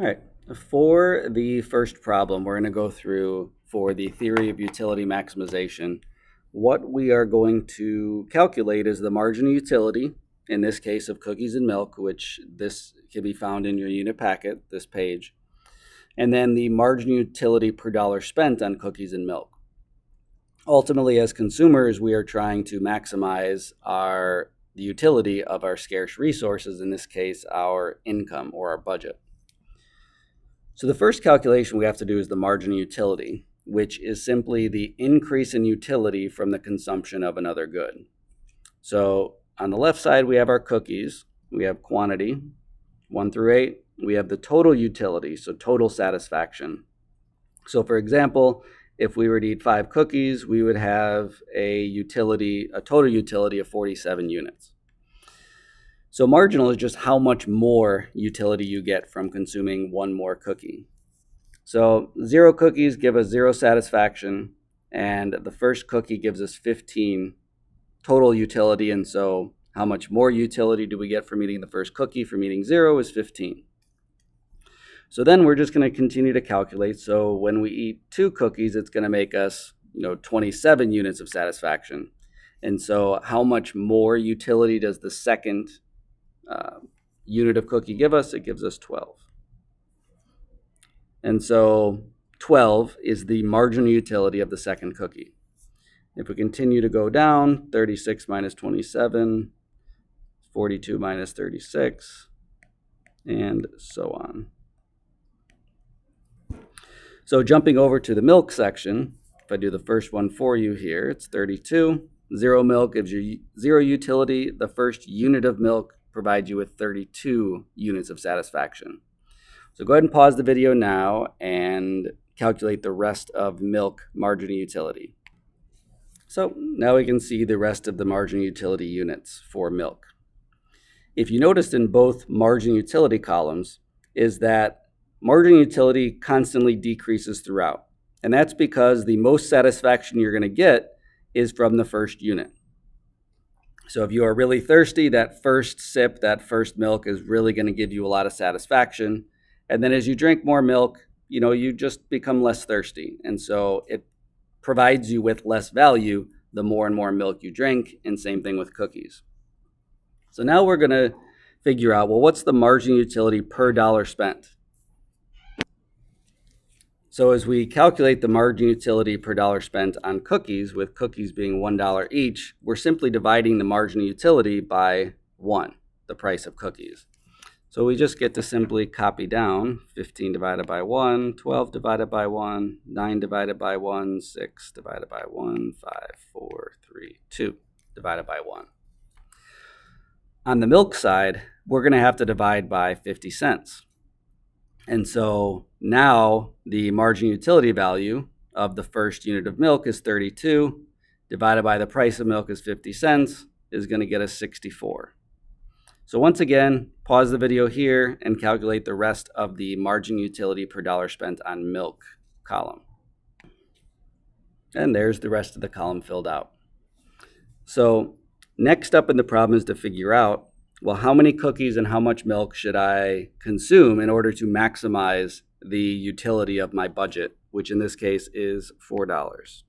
All right, for the first problem, we're going to go through for the theory of utility maximization. What we are going to calculate is the marginal utility, in this case of cookies and milk, which this can be found in your unit packet, this page, and then the marginal utility per dollar spent on cookies and milk. Ultimately, as consumers, we are trying to maximize the utility of our scarce resources, in this case, our income or our budget. So the first calculation we have to do is the marginal utility, which is simply the increase in utility from the consumption of another good. So on the left side, we have our cookies. We have quantity, 1 through 8. We have the total utility, so total satisfaction. So for example, if we were to eat 5 cookies, we would have a total utility of 47 units. So marginal is just how much more utility you get from consuming one more cookie. So 0 cookies give us 0 satisfaction, and the first cookie gives us 15 total utility, and so how much more utility do we get from eating the first cookie? From eating 0 is 15. So then we're just going to continue to calculate. So when we eat 2 cookies, it's going to make us 27 units of satisfaction. And so how much more utility does the second unit of cookie give us? It gives us 12. And so 12 is the marginal utility of the second cookie. If we continue to go down, 36 minus 27, 42 minus 36, and so on. So jumping over to the milk section, if I do the first one for you here, it's 32. 0 milk gives you 0 utility. The first unit of milk provides you with 32 units of satisfaction. So go ahead and pause the video now and calculate the rest of milk marginal utility. So now we can see the rest of the marginal utility units for milk. If you noticed in both marginal utility columns is that marginal utility constantly decreases throughout. And that's because the most satisfaction you're going to get is from the first unit. So if you are really thirsty, that first sip, that first milk is really going to give you a lot of satisfaction. And then as you drink more milk, you just become less thirsty. And so it provides you with less value the more and more milk you drink, and same thing with cookies. So now we're going to figure out, well, what's the marginal utility per dollar spent? So as we calculate the marginal utility per dollar spent on cookies, with cookies being $1 each, we're simply dividing the marginal utility by 1, the price of cookies. So we just get to simply copy down 15 divided by 1, 12 divided by 1, 9 divided by 1, 6 divided by 1, 5, 4, 3, 2 divided by 1. On the milk side, we're going to have to divide by 50 cents. And so now the marginal utility value of the first unit of milk is 32, divided by the price of milk is 50 cents, is going to get us 64. So once again, pause the video here and calculate the rest of the marginal utility per dollar spent on milk column. And there's the rest of the column filled out. So next up in the problem is to figure out, well, how many cookies and how much milk should I consume in order to maximize the utility of my budget, which in this case is $4.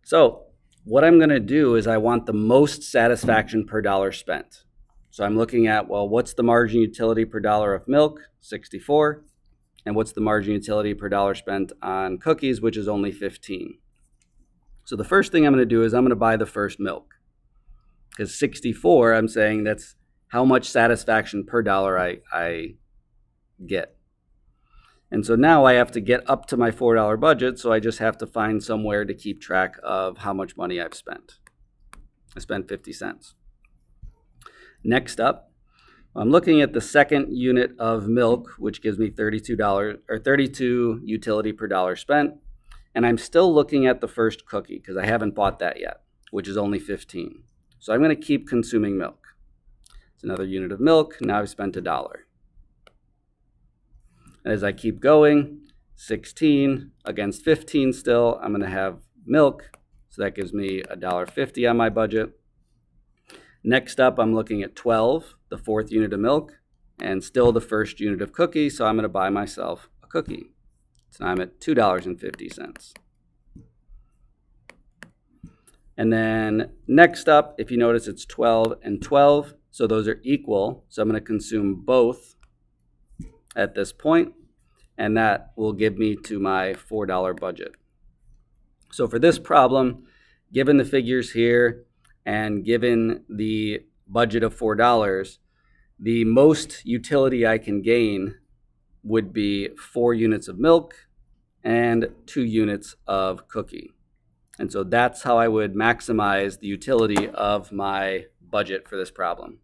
So what I'm going to do is I want the most satisfaction per dollar spent. So I'm looking at, well, what's the marginal utility per dollar of milk? 64. And what's the marginal utility per dollar spent on cookies, which is only 15. So the first thing I'm going to do is I'm going to buy the first milk. Because 64, I'm saying that's how much satisfaction per dollar I get. And so now I have to get up to my $4 budget, so I just have to find somewhere to keep track of how much money I've spent. I spent 50 cents. Next up, I'm looking at the second unit of milk, which gives me $32 utility per dollar spent. And I'm still looking at the first cookie because I haven't bought that yet, which is only 15. So I'm going to keep consuming milk. It's another unit of milk. Now I've spent $1. And as I keep going, 16 against 15 still, I'm going to have milk. So that gives me $1.50 on my budget. Next up, I'm looking at 12, the fourth unit of milk. and still the first unit of cookie, so I'm going to buy myself a cookie. So I'm at $2.50. And then next up, if you notice, it's 12 and 12, so those are equal. So I'm going to consume both at this point, and that will give me to my $4 budget. So for this problem, given the figures here and given the budget of $4, the most utility I can gain would be 4 units of milk and 2 units of cookie. And so that's how I would maximize the utility of my budget for this problem.